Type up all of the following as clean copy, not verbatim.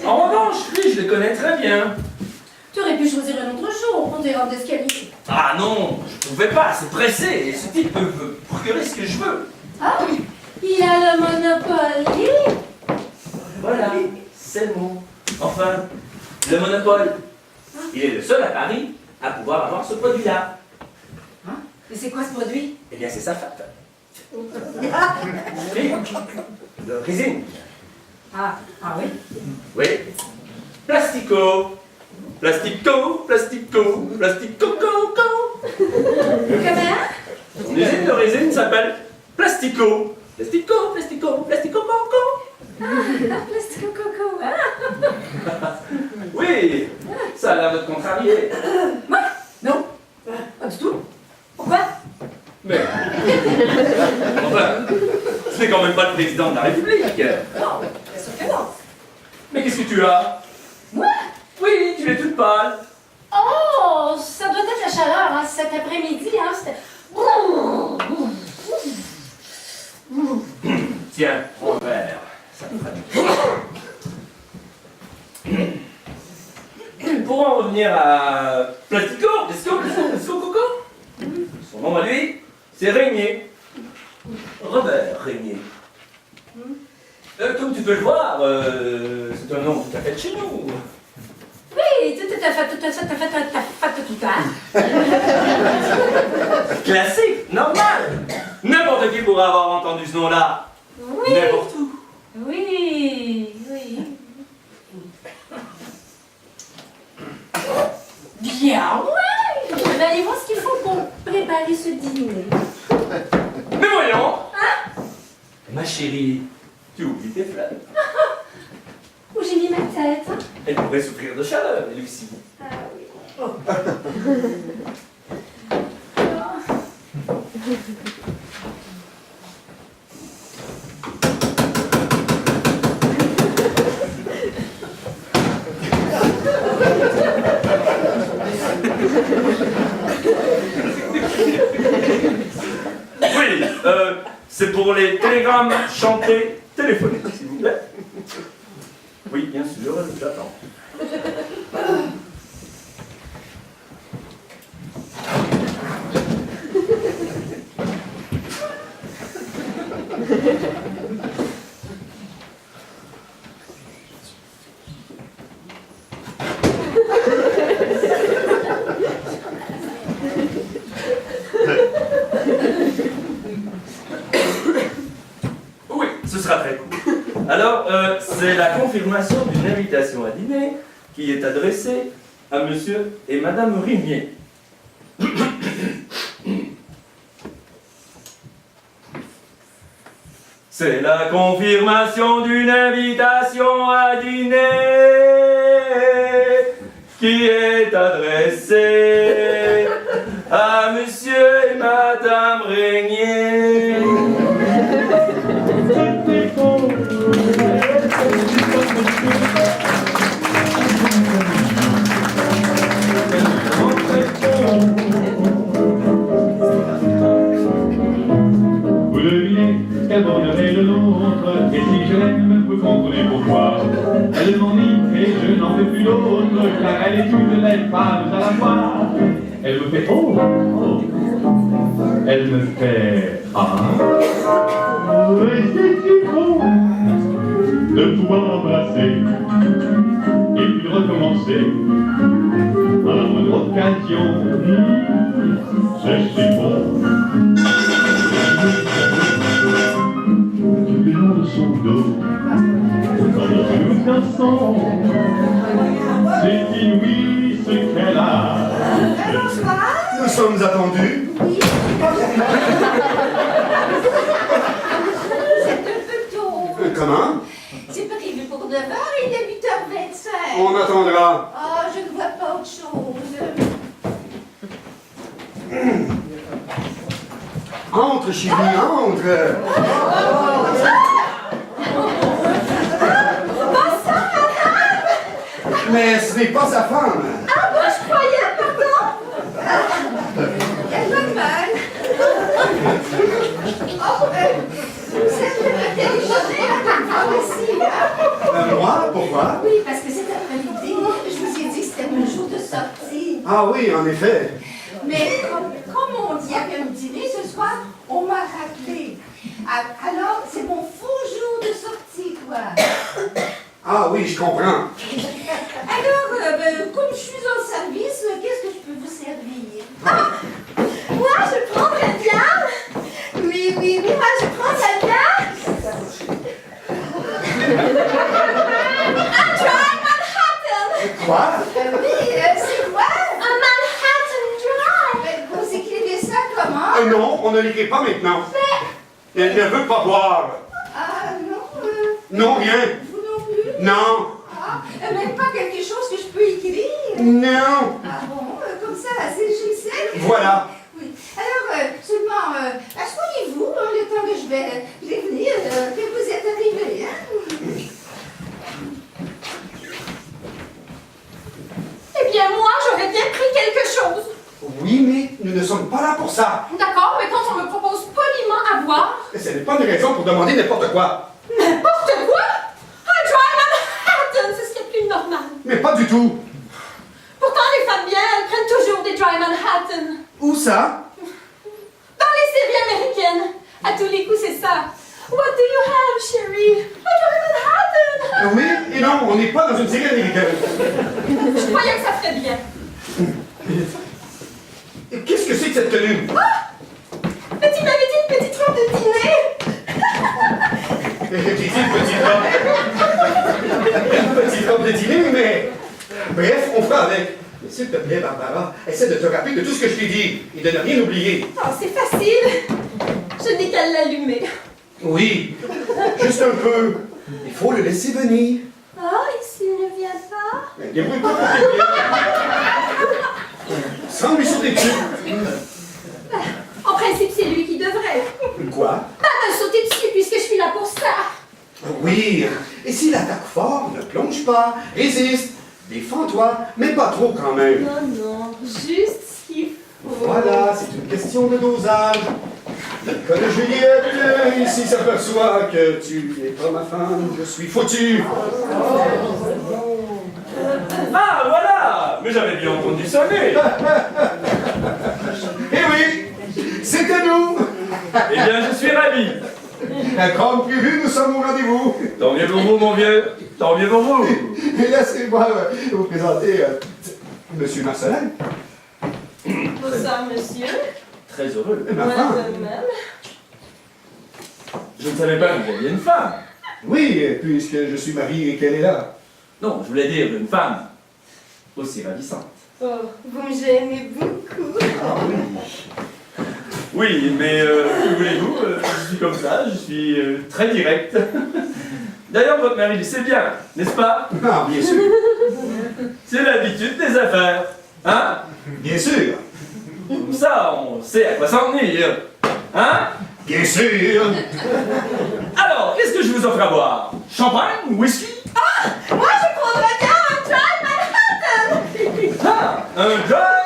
En revanche, lui, je le connais très bien. Tu aurais pu choisir un autre jour pour tes rampes d'escalier. Ah non, je pouvais pas, c'est pressé. Et ce type peut me procurer ce que je veux. Ah, il a le monopole. Voilà, c'est le mot. Enfin, le monopole. Il est le seul à Paris à pouvoir avoir ce produit-là. Hein? Mais c'est quoi ce produit? Eh bien, c'est sa fat. Oui, de résine. Ah oui? Oui. Plastico. Plastico, plastico, plastico, co. Comment? Son usine de résine s'appelle Plastico. Plastico, plastico, plastico, co. Plastico coco, hein? Oui, ça a l'air de te contrarier. Moi? Non, pas du tout. Pourquoi? Mais, enfin, ce n'est quand même pas le président de la République. Non, bien sûr que non. Mais qu'est-ce que tu as? Moi? Oui, tu es toute pâle. Oh, ça doit être la chaleur, hein, cet après-midi, hein, c'était... Tiens, mon verre, ça me ferait bien. Pour en revenir à Plastico, Plastico Coco, son nom à lui, c'est Régnier. Robert Régnier. Comme tu peux le voir, c'est un nom tout à fait de chez nous. Oui, tout à fait. Classique, normal. N'importe qui pourrait avoir entendu ce nom-là. Oui. N'importe où. Oui. Bien, ouais. Je vais aller voir ce qu'il faut pour préparer ce dîner. Mais voyons. Ma chérie, tu oublies tes fleurs. Où j'ai mis ma tête, hein? Elle pourrait souffrir de chaleur, elle aussi. Ah oui. Oui, c'est pour les télégrammes chantés téléphoniques, s'il vous plaît. Oui, bien sûr, j'attends. Oui, ce sera très court. Alors, c'est la confirmation d'une invitation à dîner qui est adressée à monsieur et madame Rimier. C'est la confirmation d'une invitation à dîner qui est adressée à monsieur et madame Régnier. Vous devinez qu'elle bornerait le nôtre, et si je l'aime, vous comprenez pourquoi. Elle m'ennuie et je n'en veux plus d'autre, car elle est une belle femme à la fois. Elle me fait oh, oh. Elle me fait ah. Et c'est si beau de pouvoir embrasser et puis de recommencer à la moindre occasion. C'est si bon. Le long de son dos, dans une chanson, c'est inouï ce qu'elle a. Nous sommes attendus. C'est un peu tôt. Comment? C'est prévu pour 9h et il est 8h25. On attendra. Oh, je ne vois pas autre chose. Entre, chérie, entre. Mais ce n'est pas sa femme. Ah, moi je croyais, pardon. Elle va mal. Oh, celle de la téléphoner à ta femme aussi, hein. pourquoi? Oui, parce que cet après-midi, je vous ai dit que c'était mon jour de sortie. Ah oui, en effet. Mais comme on dit à un dîner ce soir, on m'a rappelé. Alors, c'est mon faux jour de sortie, quoi. Ah oui, je comprends. Alors, comme je suis en service, qu'est-ce que je peux vous servir? Moi, je prendrais bien. Oui, moi, je prendrais bien. Un dry Manhattan. Quoi? Oui, c'est quoi? Un Manhattan Dry. Vous écrivez ça comment? Non, on ne l'écrit pas maintenant. Elle ne veut pas boire. Ah, non, Non, rien. vous non plus? Non. Ah, même pas quelque chose que je peux écrire? Non. Ah bon, comme ça, c'est je sais. Voilà. Oui. Alors, seulement, asseyez-vous, le temps que je vais prévenir que vous êtes arrivé, hein? Eh bien, moi, j'aurais bien pris quelque chose. Oui, mais nous ne sommes pas là pour ça. D'accord, mais quand on me propose poliment à boire, Ce n'est pas une raison pour demander n'importe quoi. n'importe quoi, un dry Manhattan, c'est ce qui est plus normal. Mais pas du tout. Pourtant, les femmes bien, elles prennent toujours des dry Manhattan. Où ça? Dans les séries américaines, à tous les coups, c'est ça. What do you have, chérie? A dry Manhattan. Oui et non, on n'est pas dans une série américaine. Je croyais que ça ferait bien. Et qu'est-ce que c'est que cette tenue? Mais tu m'avais dit une petite robe de dîner. J'ai dit une petite robe de dîner, mais... Bref, on fera avec. Mais s'il te plaît, Barbara, essaie de te rappeler de tout ce que je t'ai dit et de ne rien oublier. Oh, c'est facile. Je n'ai qu'à l'allumer. Oui, juste un peu. Il faut le laisser venir. Oh, et s'il ne vient pas? Mais débrouille-toi pour tes pieds. Sans lui sauter dessus. En principe, c'est lui qui devrait. Quoi? Pas me sauter dessus puisque je suis là pour ça. Oui, et s'il attaque fort, ne plonge pas, résiste, défends-toi, mais pas trop quand même. Non, juste ce qu'il faut. Voilà, c'est une question de dosage. Quand Juliette ici s'aperçoit que tu n'es pas ma femme, je suis foutu. Ah, voilà! Mais j'avais bien entendu sonner. Eh oui, c'est à nous. Eh bien, je suis ravi. Comme prévu, nous sommes au rendez-vous. Tant mieux pour vous, mon vieux. Tant mieux pour vous. Et laissez-moi vous présenter Monsieur Marcelin. Bonsoir, monsieur. Très heureux. Et ma Moi femme. de même. Je ne savais pas que vous aviez une femme. Oui, puisque je suis marié et qu'elle est là. Non, je voulais dire une femme aussi ravissante. Oh, vous me gênez beaucoup. Ah oui. Oui, mais que voulez-vous, je suis comme ça, je suis très direct. D'ailleurs, votre mari le sait bien, n'est-ce pas? Ah, bien sûr. C'est l'habitude des affaires. Hein? Bien sûr. Comme ça, on sait à quoi s'en tenir. Hein? Bien sûr. Alors, qu'est-ce que je vous offre à boire? Champagne? Whisky? Moi, je prendrais bien un dry Manhattan. Ah! Un dry...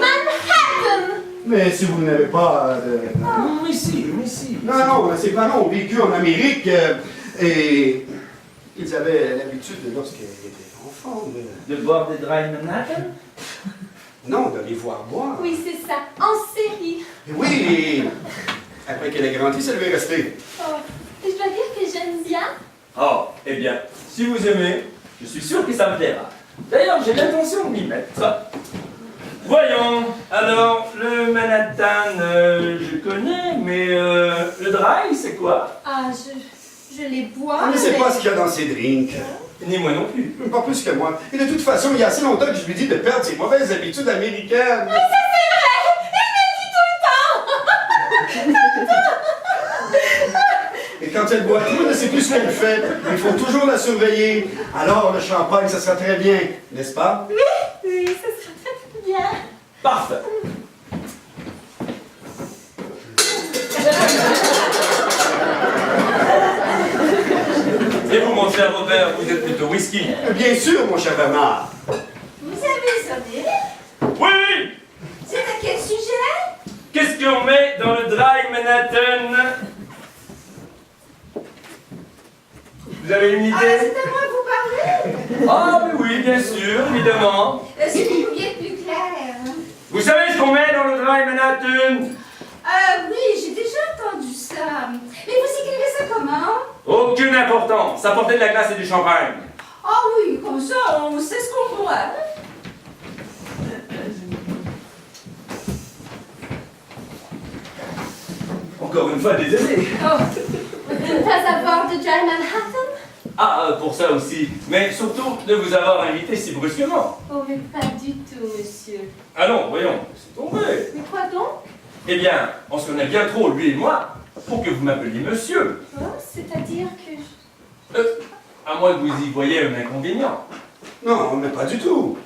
Manhattan. Mais si vous n'avez pas de... Mais si. Non, ces parents ont vécu en Amérique et ils avaient l'habitude, lorsqu'ils étaient enfants, De boire des dry Manhattan? Non, de les voir boire. Oui, c'est ça. En série. Oui, et après qu'elle ait grandi, ça lui est resté. Oh, et je dois dire que j'aime bien. Oh, eh bien, si vous aimez, je suis sûr que ça me plaira. D'ailleurs, j'ai l'intention de m'y mettre. Voyons, alors, le Manhattan, je connais, mais le dry, c'est quoi? Ah, je les bois. Je ne sais pas ce qu'il y a dans ces drinks. Ni moi non plus. Pas plus que moi. Et de toute façon, il y a assez longtemps que je lui dis de perdre ses mauvaises habitudes américaines. Mais ça, c'est vrai. Il me le dit tout le temps. Et quand elle boit trop, elle ne sait plus ce qu'elle fait. Il faut toujours la surveiller. Alors, le champagne, ça sera très bien, n'est-ce pas? Oui, ça sera très bien. Parfait. Et vous, mon cher Robert, vous êtes plutôt whisky? Bien sûr, mon cher Bernard. Vous avez sonné? Oui! C'est à quel sujet? Qu'est-ce qu'on met dans le dry Manhattan? Vous avez une Ah, idée? c'est à moi que vous Ah, mais oui, bien sûr, évidemment. Si vous pouviez être plus clair. Vous savez ce qu'on met dans le Dry Manhattan? Oui, j'ai déjà entendu ça. Mais vous écrivez ça comment? Aucune importance. Ça portait de la glace et du champagne. Ah oui, comme ça, on sait ce qu'on boit. Encore une fois, désolé. Oh, ne pas avoir de Dry Manhattan? Ah, pour ça aussi. Mais surtout, de vous avoir invité si brusquement. Oh, mais pas du tout, monsieur. Allons, voyons, c'est tombé. Mais quoi donc? Eh bien, on se connaît bien trop, lui et moi, pour que vous m'appeliez monsieur. Oh, c'est-à-dire que... À moins que vous y voyez un inconvénient. Non, mais pas du tout.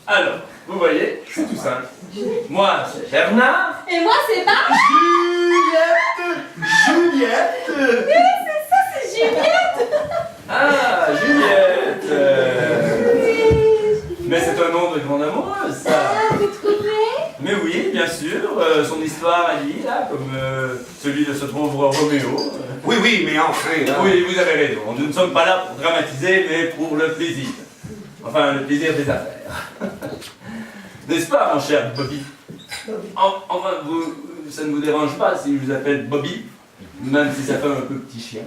Alors, vous voyez, c'est tout simple. Moi, c'est Bernard. Et moi, c'est Marc. Juliette! C'est ça, c'est Juliette. Ah, Juliette. Mais c'est un nom de grande amoureuse, ça. Ah, vous trouvez? Mais oui, bien sûr, son histoire à lui, là, comme celui de ce pauvre Roméo. Oui, oui, mais enfin, là... Oui, vous avez raison. Nous ne sommes pas là pour dramatiser, mais pour le plaisir. Enfin, le plaisir des affaires. N'est-ce pas, mon cher Bobby? Enfin, ça ne vous dérange pas si je vous appelle Bobby, même si ça fait un peu petit chien.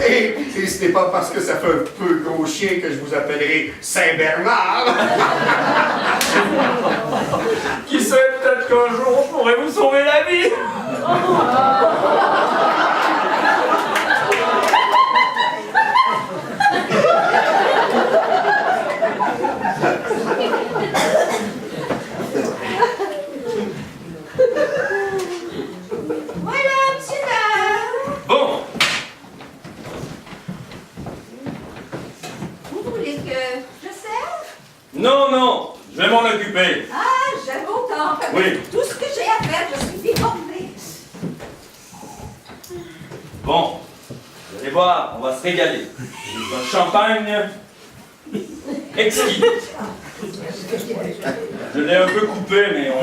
Et ce n'est pas parce que ça fait un peu gros chien que je vous appellerai Saint-Bernard. Qui sait, peut-être qu'un jour on pourrait vous sauver la vie. Voilà, monsieur Dain. Bon, Vous voulez que je serve? non, non, je vais m'en occuper. Ah, j'aime autant. Oui. Tout ce que j'ai à faire, je suis débordée. Bon, vous allez voir, on va se régaler. C'est un champagne exquis. Je l'ai un peu coupé, mais on...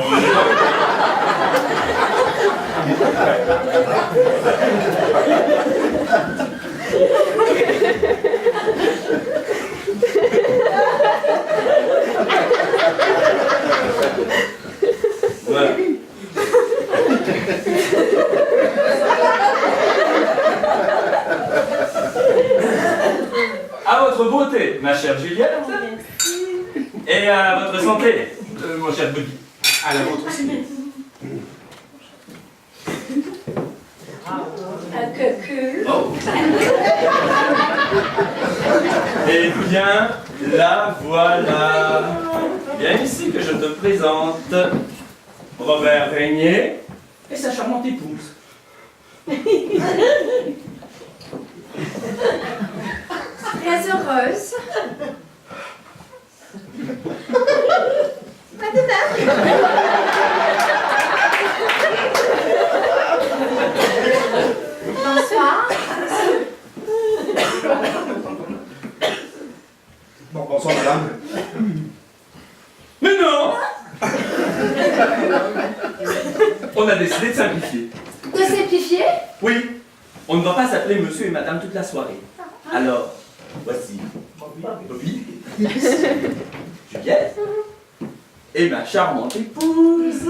Voilà. À votre beauté, ma chère Juliette. Et à votre santé, mon cher Bobby. À la vôtre aussi. Oh. Eh bien, la voilà. Bien ici que je te présente Robert Régnier et sa charmante épouse. Très heureuse. Bonsoir. Bon, bonsoir, madame. Mais non. On a décidé de simplifier. De simplifier? Oui, on ne va pas s'appeler monsieur et madame toute la soirée. Alors, voici Bobby, Juliette et ma charmante épouse,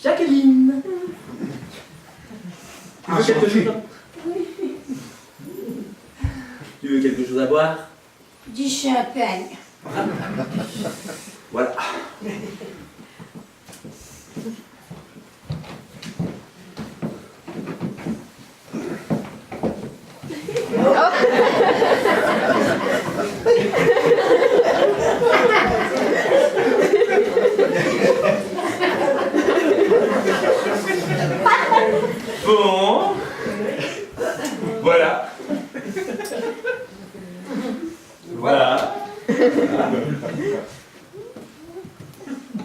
Jacqueline. Tu veux quelque chose Tu veux quelque chose à boire? Du champagne. Voilà. Bon. Voilà. Voilà.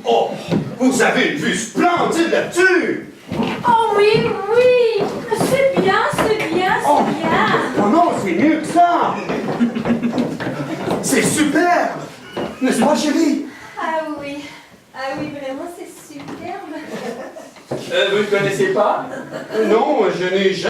Oh, vous avez une vue splendide là-dessus! Oh oui, oui. C'est bien, c'est bien, c'est Oh. bien. Oh non, c'est mieux que ça! C'est superbe! N'est-ce pas, chérie? Ah oui. Ah oui, vraiment, c'est superbe. Vous ne connaissez pas? Non, je n'ai jamais...